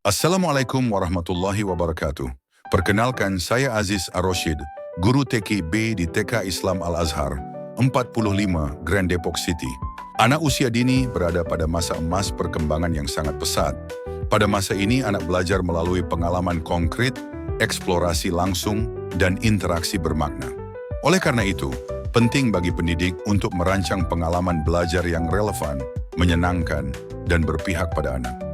Assalamualaikum warahmatullahi wabarakatuh. Perkenalkan, saya Aziz Ar-Roshid, Guru TKB di TK Islam Al-Azhar, 45 Grand Depok City. Anak usia dini berada pada masa emas perkembangan yang sangat pesat. Pada masa ini, anak belajar melalui pengalaman konkret, eksplorasi langsung, dan interaksi bermakna. Oleh karena itu, penting bagi pendidik untuk merancang pengalaman belajar yang relevan, menyenangkan, dan berpihak pada anak.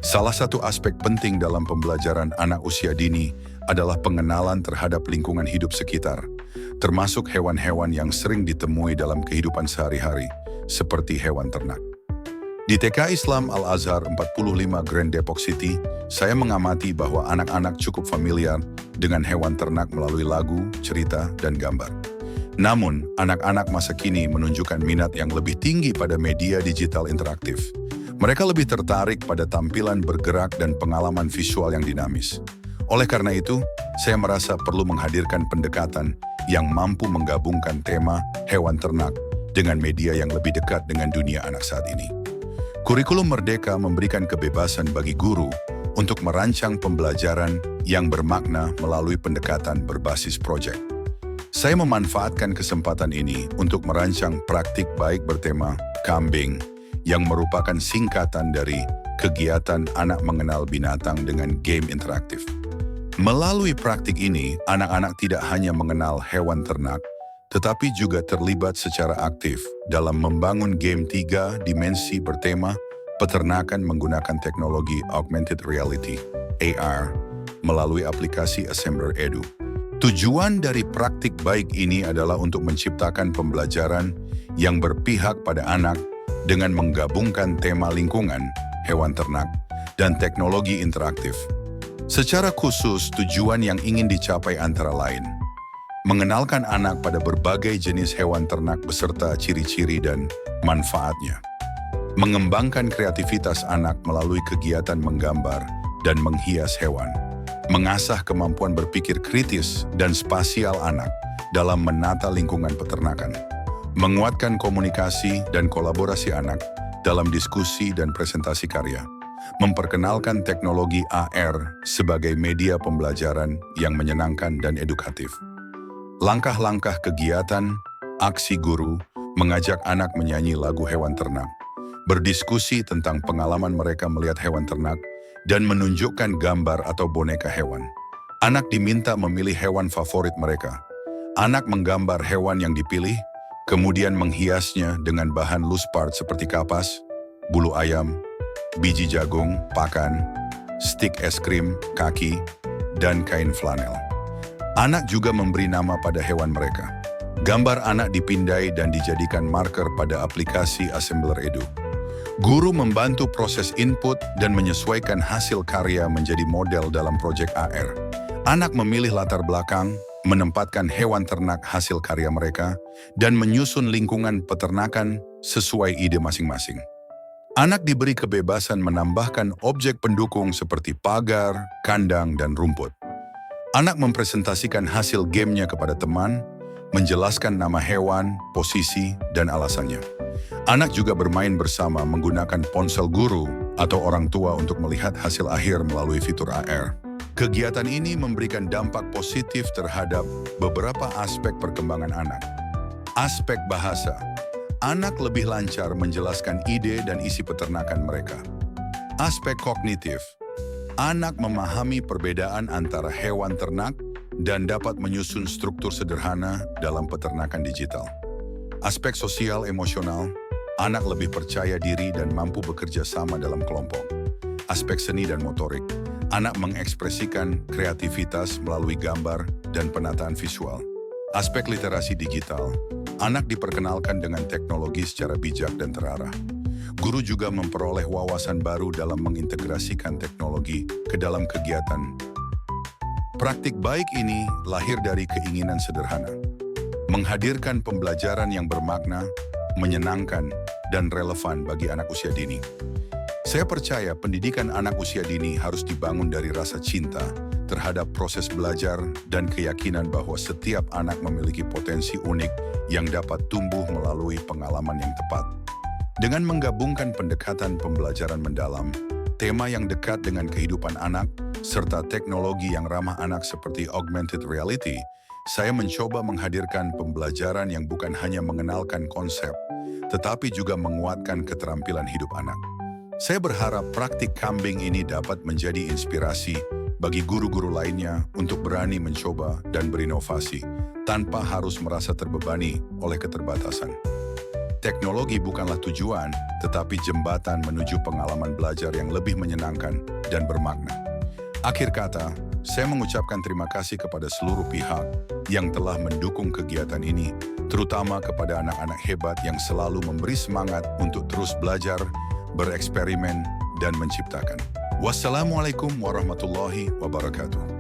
Salah satu aspek penting dalam pembelajaran anak usia dini adalah pengenalan terhadap lingkungan hidup sekitar, termasuk hewan-hewan yang sering ditemui dalam kehidupan sehari-hari, seperti hewan ternak. Di TK Islam Al-Azhar 45 Grand Depok City, saya mengamati bahwa anak-anak cukup familiar dengan hewan ternak melalui lagu, cerita, dan gambar. Namun, anak-anak masa kini menunjukkan minat yang lebih tinggi pada media digital interaktif. Mereka lebih tertarik pada tampilan bergerak dan pengalaman visual yang dinamis. Oleh karena itu, saya merasa perlu menghadirkan pendekatan yang mampu menggabungkan tema hewan ternak dengan media yang lebih dekat dengan dunia anak saat ini. Kurikulum Merdeka memberikan kebebasan bagi guru untuk merancang pembelajaran yang bermakna melalui pendekatan berbasis proyek. Saya memanfaatkan kesempatan ini untuk merancang praktik baik bertema kambing, yang merupakan singkatan dari kegiatan anak mengenal binatang dengan game interaktif. Melalui praktik ini, anak-anak tidak hanya mengenal hewan ternak, tetapi juga terlibat secara aktif dalam membangun game 3 dimensi bertema peternakan menggunakan teknologi augmented reality, AR, melalui aplikasi Assembler Edu. Tujuan dari praktik baik ini adalah untuk menciptakan pembelajaran yang berpihak pada anak dengan menggabungkan tema lingkungan, hewan ternak, dan teknologi interaktif. Secara khusus, tujuan yang ingin dicapai antara lain, mengenalkan anak pada berbagai jenis hewan ternak beserta ciri-ciri dan manfaatnya, mengembangkan kreativitas anak melalui kegiatan menggambar dan menghias hewan, mengasah kemampuan berpikir kritis dan spasial anak dalam menata lingkungan peternakan, menguatkan komunikasi dan kolaborasi anak dalam diskusi dan presentasi karya, memperkenalkan teknologi AR sebagai media pembelajaran yang menyenangkan dan edukatif. Langkah-langkah kegiatan, aksi guru, mengajak anak menyanyi lagu hewan ternak, berdiskusi tentang pengalaman mereka melihat hewan ternak, dan menunjukkan gambar atau boneka hewan. Anak diminta memilih hewan favorit mereka. Anak menggambar hewan yang dipilih, kemudian menghiasnya dengan bahan loose part seperti kapas, bulu ayam, biji jagung, pakan, stik es krim, kaki, dan kain flanel. Anak juga memberi nama pada hewan mereka. Gambar anak dipindai dan dijadikan marker pada aplikasi Assembler Edu. Guru membantu proses input dan menyesuaikan hasil karya menjadi model dalam proyek AR. Anak memilih latar belakang, menempatkan hewan ternak hasil karya mereka, dan menyusun lingkungan peternakan sesuai ide masing-masing. Anak diberi kebebasan menambahkan objek pendukung seperti pagar, kandang, dan rumput. Anak mempresentasikan hasil gamenya kepada teman, menjelaskan nama hewan, posisi, dan alasannya. Anak juga bermain bersama menggunakan ponsel guru atau orang tua untuk melihat hasil akhir melalui fitur AR. Kegiatan ini memberikan dampak positif terhadap beberapa aspek perkembangan anak. Aspek bahasa, anak lebih lancar menjelaskan ide dan isi peternakan mereka. Aspek kognitif, anak memahami perbedaan antara hewan ternak dan dapat menyusun struktur sederhana dalam peternakan digital. Aspek sosial emosional, anak lebih percaya diri dan mampu bekerja sama dalam kelompok. Aspek seni dan motorik, anak mengekspresikan kreativitas melalui gambar dan penataan visual. Aspek literasi digital, anak diperkenalkan dengan teknologi secara bijak dan terarah. Guru juga memperoleh wawasan baru dalam mengintegrasikan teknologi ke dalam kegiatan. Praktik baik ini lahir dari keinginan sederhana, menghadirkan pembelajaran yang bermakna, menyenangkan, dan relevan bagi anak usia dini. Saya percaya pendidikan anak usia dini harus dibangun dari rasa cinta terhadap proses belajar dan keyakinan bahwa setiap anak memiliki potensi unik yang dapat tumbuh melalui pengalaman yang tepat. Dengan menggabungkan pendekatan pembelajaran mendalam, tema yang dekat dengan kehidupan anak, serta teknologi yang ramah anak seperti augmented reality, saya mencoba menghadirkan pembelajaran yang bukan hanya mengenalkan konsep, tetapi juga menguatkan keterampilan hidup anak. Saya berharap praktik kambing ini dapat menjadi inspirasi bagi guru-guru lainnya untuk berani mencoba dan berinovasi, tanpa harus merasa terbebani oleh keterbatasan. Teknologi bukanlah tujuan, tetapi jembatan menuju pengalaman belajar yang lebih menyenangkan dan bermakna. Akhir kata, saya mengucapkan terima kasih kepada seluruh pihak yang telah mendukung kegiatan ini, terutama kepada anak-anak hebat yang selalu memberi semangat untuk terus belajar, bereksperimen, dan menciptakan. Wassalamualaikum warahmatullahi wabarakatuh.